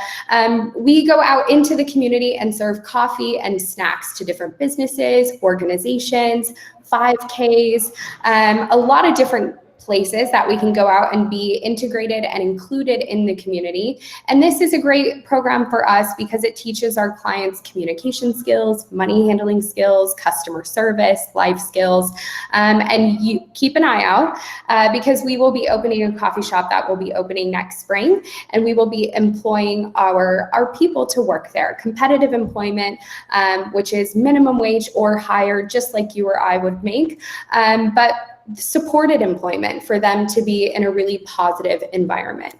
we go out into the community and serve coffee and snacks to different businesses, organizations, 5Ks, a lot of different places that we can go out and be integrated and included in the community. And this is a great program for us because it teaches our clients communication skills, money handling skills, customer service, life skills. And you keep an eye out because we will be opening a coffee shop that will be opening next spring, and we will be employing our people to work there. Competitive employment, which is minimum wage or higher, just like you or I would make. But supported employment for them to be in a really positive environment.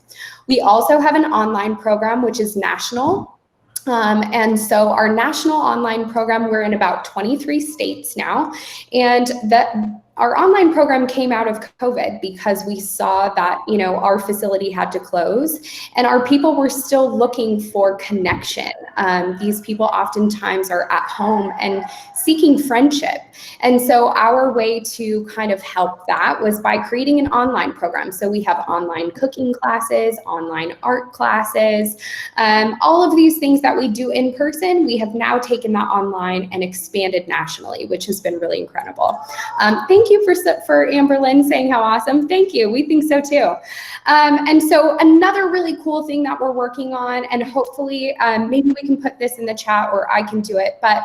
We also have an online program, which is national. And so our national online program, we're in about 23 states now. And that our online program came out of COVID because we saw that, you know, our facility had to close and our people were still looking for connection. These people oftentimes are at home and seeking friendship. And so our way to kind of help that was by creating an online program. So we have online cooking classes, online art classes, all of these things that we do in person, we have now taken that online and expanded nationally, which has been really incredible. Thank you for Amberlynn saying how awesome. Thank you. We think so too. And so another really cool thing that we're working on, and hopefully maybe we can put this in the chat or I can do it, but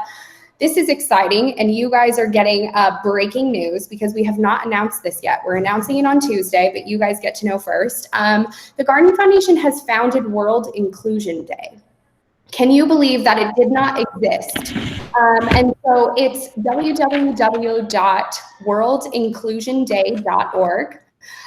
this is exciting, and you guys are getting breaking news because we have not announced this yet. We're announcing it on Tuesday, but you guys get to know first. The Garden Foundation has founded World Inclusion Day. Can you believe that it did not exist? And so it's www.worldinclusionday.org.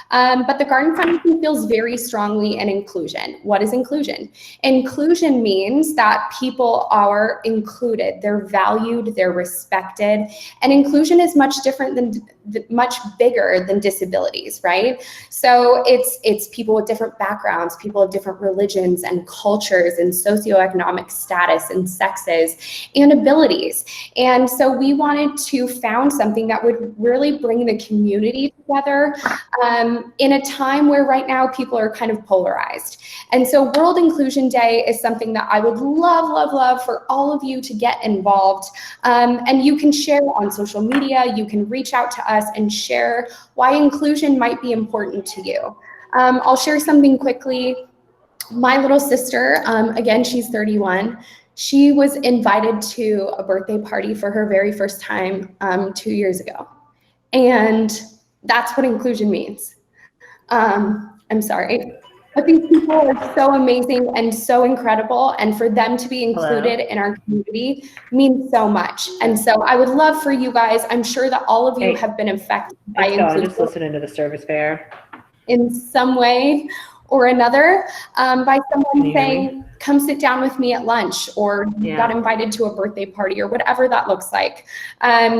But the Garden Foundation feels very strongly in inclusion. What is inclusion? Inclusion means that people are included, they're valued, they're respected, and inclusion is much different than, much bigger than disabilities, right? So it's people with different backgrounds, people of different religions and cultures and socioeconomic status and sexes and abilities. And so we wanted to found something that would really bring the community together in a time where right now people are kind of polarized. And so World Inclusion Day is something that I would love, love, love for all of you to get involved. And you can share on social media, you can reach out to us and share why inclusion might be important to you. I'll share something quickly. My little sister, again, she's 31. She was invited to a birthday party for her very first time 2 years ago. And that's what inclusion means. I'm sorry, but these people are so amazing and so incredible, and for them to be included in our community means so much. And so I would love for you guys, I'm sure that all of you have been affected by inclusion. I'm just listening to the service fair. In some way or another by Can someone you hear me? saying, come sit down with me at lunch, or you got Yeah. invited to a birthday party, or whatever that looks like.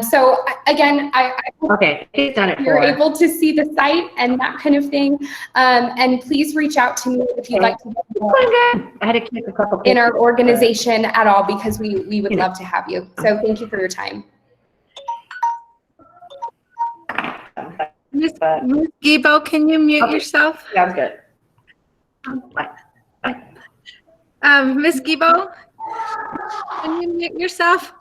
So again, I Okay, it's done at you're 4. able to see the site and that kind of thing. And please reach out to me if you'd Okay. like to get It's going good. I had to kick a couple in our pictures, organization at all, because we would You know. love to have you. So thank you for your time. Ms. Gibo, can you mute Okay. yourself? Sounds good. Ms. Gibo, can you mute yourself?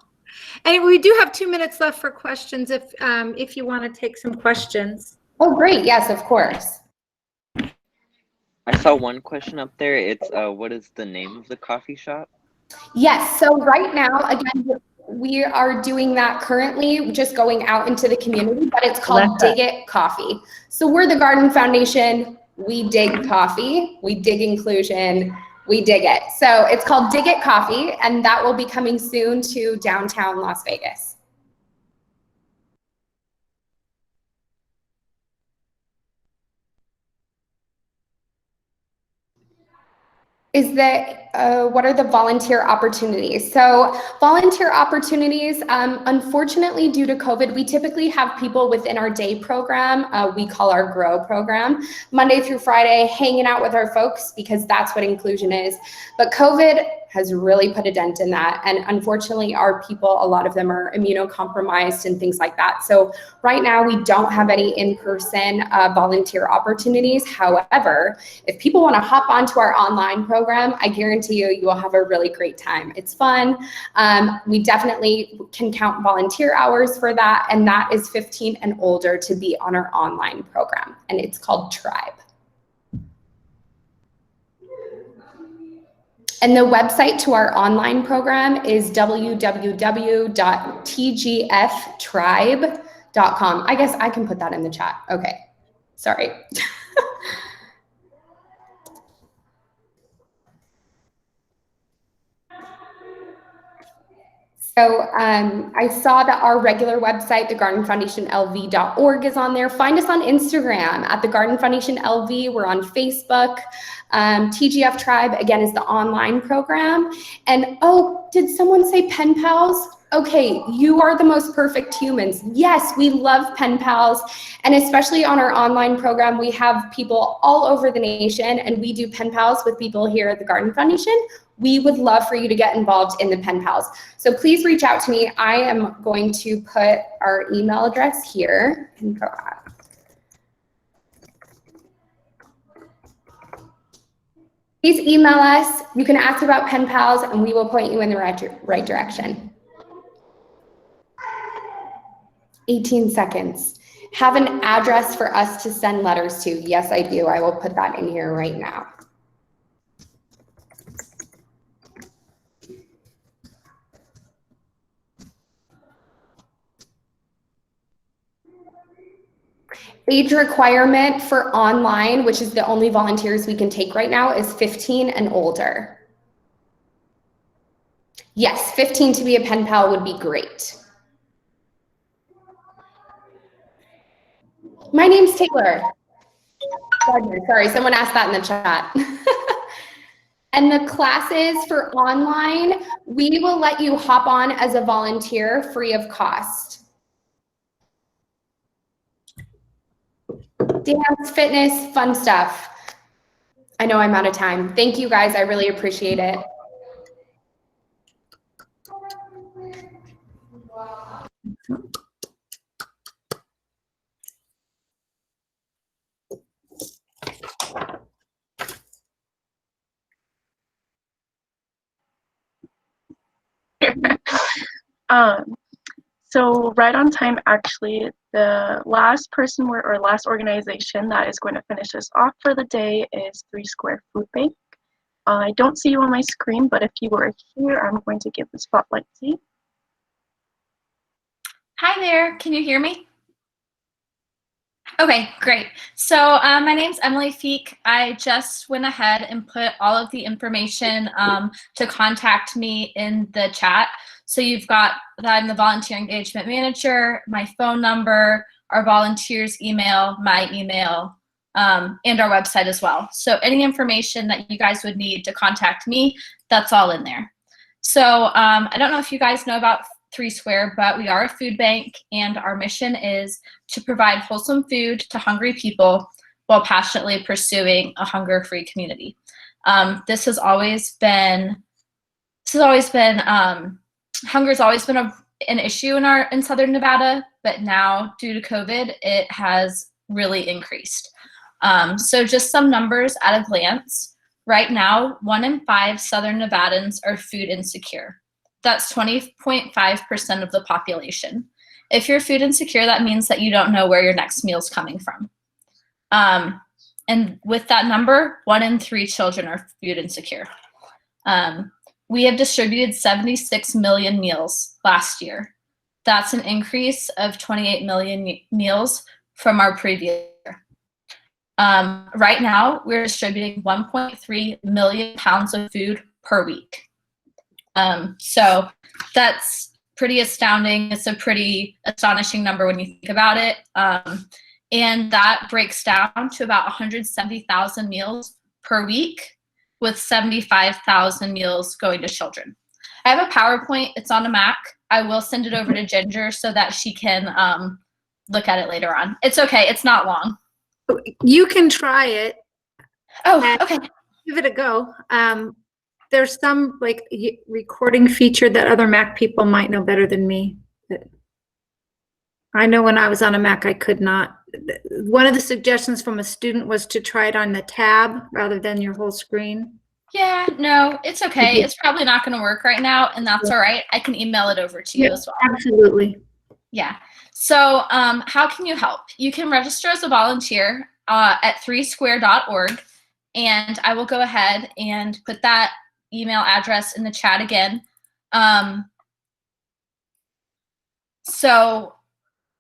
And we do have 2 minutes left for questions if you want to take some questions. Oh, great. Yes, of course. I saw one question up there. It's what is the name of the coffee shop? Yes. So right now, again, we are doing that currently, just going out into the community, but it's called Dig It Coffee. So we're the Garden Foundation. We dig coffee. We dig inclusion. We dig it. So it's called Dig It Coffee, and that will be coming soon to downtown Las Vegas. Is that what are the volunteer opportunities? So volunteer opportunities, unfortunately, due to COVID, we typically have people within our day program, we call our GROW program, Monday through Friday, hanging out with our folks, because that's what inclusion is. But COVID has really put a dent in that. And unfortunately, our people, a lot of them are immunocompromised and things like that. So right now, we don't have any in-person volunteer opportunities. However, if people want to hop onto our online program, I guarantee you will have a really great time. It's fun. We definitely can count volunteer hours for that, and that is 15 and older to be on our online program, and it's called Tribe. And the website to our online program is www.tgftribe.com. I guess I can put that in the chat. Okay, sorry. So I saw that our regular website, thegardenfoundationlv.org, is on there. Find us on Instagram at the Garden Foundation LV. We're on Facebook. TGF Tribe, again, is the online program. And oh, did someone say pen pals? Okay, you are the most perfect humans. Yes, we love pen pals. And especially on our online program, we have people all over the nation, and we do pen pals with people here at the Garden Foundation. We would love for you to get involved in the pen pals. So please reach out to me. I am going to put our email address here. Please email us. You can ask about pen pals, and we will point you in the right direction. 18 seconds. Have an address for us to send letters to. Yes, I do. I will put that in here right now. Age requirement for online, which is the only volunteers we can take right now, is 15 and older. Yes, 15 to be a pen pal would be great. My name's Taylor. Sorry, someone asked that in the chat. And the classes for online, we will let you hop on as a volunteer free of cost. Dance, fitness, fun stuff. I know I'm out of time. Thank you guys. I really appreciate it. So right on time, actually, the last person or last organization that is going to finish us off for the day is 3 Square Food Bank. I don't see you on my screen, but if you were here, I'm going to give the spotlight to you. Hi there, can you hear me? Okay, great. So my name's Emily Feek. I just went ahead and put all of the information to contact me in the chat. So you've got that I'm the volunteer engagement manager, my phone number, our volunteers email, my email, and our website as well. So any information that you guys would need to contact me, that's all in there. So I don't know if you guys know about 3 Square, but we are a food bank, and our mission is to provide wholesome food to hungry people while passionately pursuing a hunger-free community. This has always been hunger's always been an issue in Southern Nevada, but now due to COVID, it has really increased. So just some numbers at a glance. Right now, 1 in 5 Southern Nevadans are food insecure. That's 20.5% of the population. If you're food insecure, that means that you don't know where your next meal is coming from. And with that number, 1 in 3 children are food insecure. We have distributed 76 million meals last year. That's an increase of 28 million meals from our previous year. Right now, we're distributing 1.3 million pounds of food per week. So that's pretty astounding. It's a pretty astonishing number when you think about it. And that breaks down to about 170,000 meals per week, with 75,000 meals going to children. I have a PowerPoint. It's on a Mac. I will send it over to Ginger so that she can look at it later on. It's okay. It's not long. You can try it. Oh, okay. Give it a go. There's some like recording feature that other Mac people might know better than me. I know when I was on a Mac, I could not. One of the suggestions from a student was to try it on the tab rather than your whole screen. Yeah, no, it's okay. It's probably not going to work right now, and that's all right. I can email it over to you as well. Absolutely. Yeah. So how can you help? You can register as a volunteer at 3square.org, and I will go ahead and put that email address in the chat again. So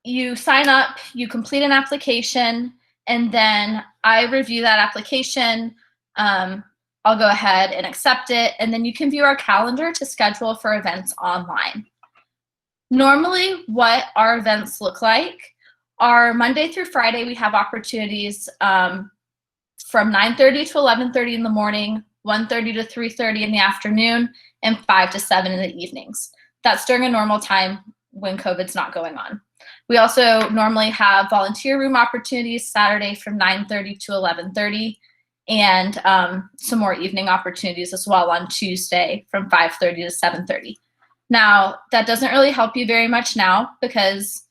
you sign up, you complete an application, and then I review that application. I'll go ahead and accept it, and then you can view our calendar to schedule for events online. Normally, what our events look like are Monday through Friday, we have opportunities from 9:30 to 11:30 in the morning, 1:30 to 3:30 in the afternoon, and 5 to 7 in the evenings. That's during a normal time when COVID's not going on. We also normally have volunteer room opportunities Saturday from 9:30 to 11:30, and some more evening opportunities as well on Tuesday from 5:30 to 7:30. Now, that doesn't really help you very much now because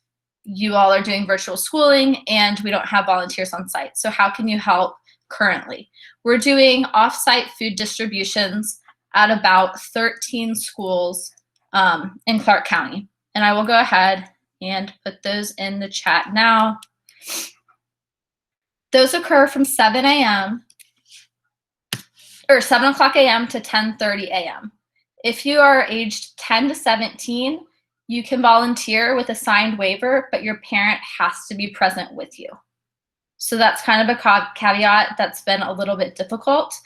you all are doing virtual schooling and we don't have volunteers on site. So how can you help currently? We're doing off-site food distributions at about 13 schools in Clark County. And I will go ahead and put those in the chat now. Those occur from 7 a.m. or 7 o'clock a.m. to 10:30 a.m. If you are aged 10 to 17, you can volunteer with a signed waiver, but your parent has to be present with you. So that's kind of a caveat that's been a little bit difficult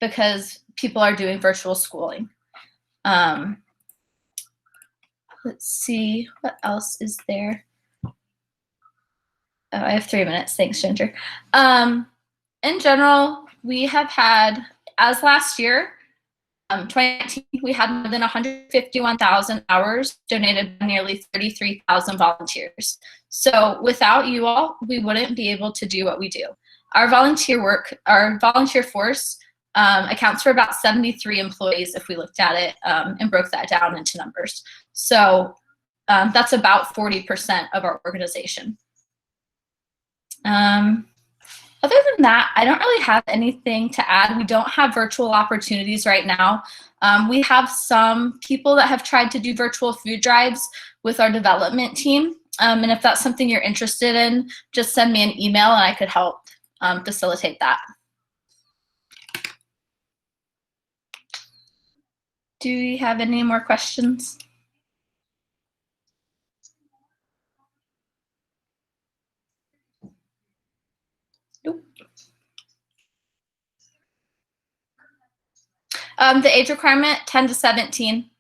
because people are doing virtual schooling. Let's see, what else is there? Oh, I have 3 minutes. Thanks, Ginger. In general, we have had, as last year, 2019, we had more than 151,000 hours donated by nearly 33,000 volunteers. So without you all, we wouldn't be able to do what we do. Our volunteer force accounts for about 73 employees if we looked at it and broke that down into numbers. So that's about 40% of our organization. Other than that, I don't really have anything to add. We don't have virtual opportunities right now. We have some people that have tried to do virtual food drives with our development team. And if that's something you're interested in, just send me an email and I could help facilitate that. Do you have any more questions? The age requirement, 10 to 17.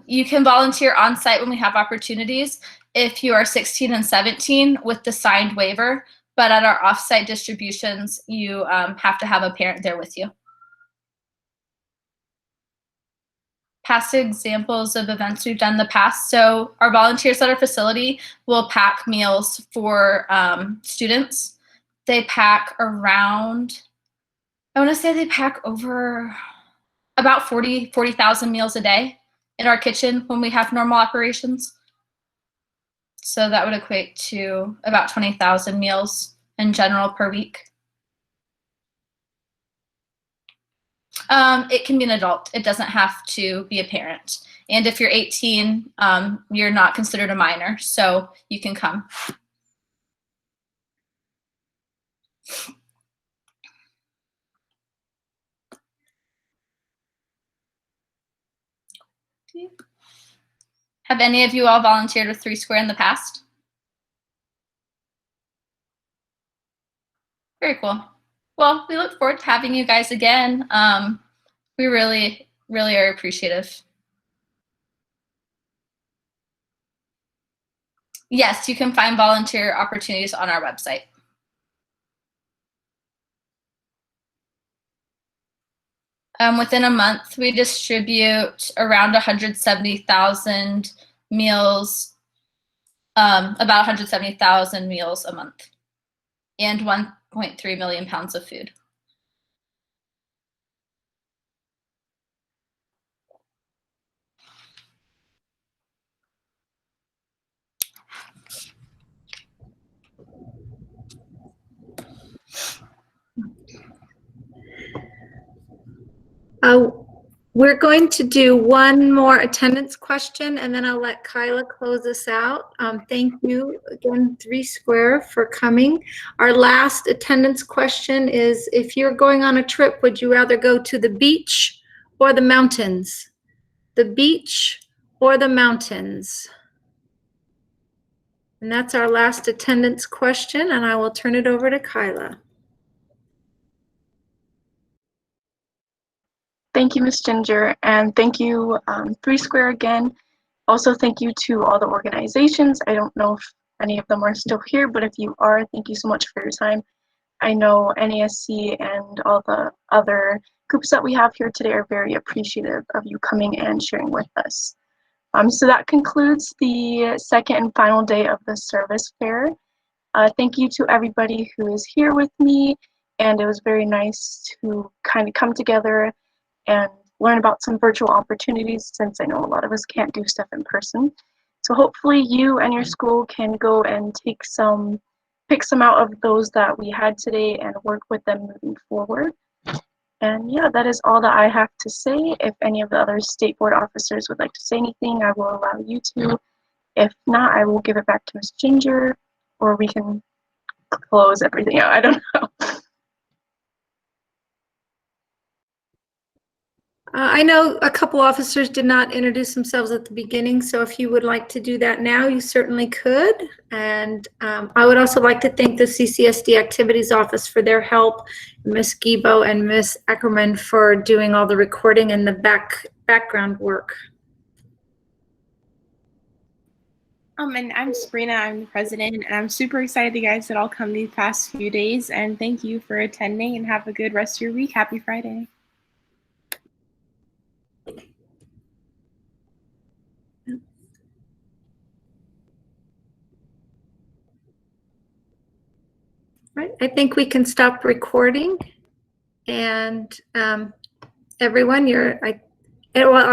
You can volunteer on site when we have opportunities if you are 16 and 17 with the signed waiver, but at our offsite distributions, you have to have a parent there with you. Past examples of events we've done in the past. So our volunteers at our facility will pack meals for students. They pack around, I want to say they pack over about 40,000 meals a day in our kitchen when we have normal operations. So that would equate to about 20,000 meals in general per week. It can be an adult. It doesn't have to be a parent. And if you're 18, you're not considered a minor, so you can come. Have any of you all volunteered with 3 Square in the past? Very cool. Well, we look forward to having you guys again. We really, really are appreciative. Yes, you can find volunteer opportunities on our website. Within a month, we distribute around 170,000 meals, about 170,000 meals a month, and 1.3 million pounds of food. We're going to do one more attendance question, and then I'll let Kyla close us out. Thank you again, 3 Square, for coming. Our last attendance question is, if you're going on a trip, would you rather go to the beach or the mountains? The beach or the mountains? And that's our last attendance question, and I will turn it over to Kyla. Thank you, Ms. Ginger, and thank you, 3 Square again. Also, thank you to all the organizations. I don't know if any of them are still here, but if you are, thank you so much for your time. I know NASC and all the other groups that we have here today are very appreciative of you coming and sharing with us. So that concludes the second and final day of the service fair. Thank you to everybody who is here with me, and it was very nice to kind of come together and learn about some virtual opportunities, since I know a lot of us can't do stuff in person. So hopefully you and your school can go and pick some out of those that we had today and work with them moving forward. And yeah, that is all that I have to say. If any of the other state board officers would like to say anything, I will allow you to. If not, I will give it back to Ms. Ginger, or we can close everything out. I don't know. I know a couple officers did not introduce themselves at the beginning, so if you would like to do that now, you certainly could. And I would also like to thank the CCSD Activities Office for their help, Ms. Gibo and Ms. Ackerman for doing all the recording and the background work. And I'm Sabrina, I'm the president, and I'm super excited you guys did all come these past few days, and thank you for attending, and have a good rest of your week. Happy Friday. Right, I think we can stop recording, and everyone, well,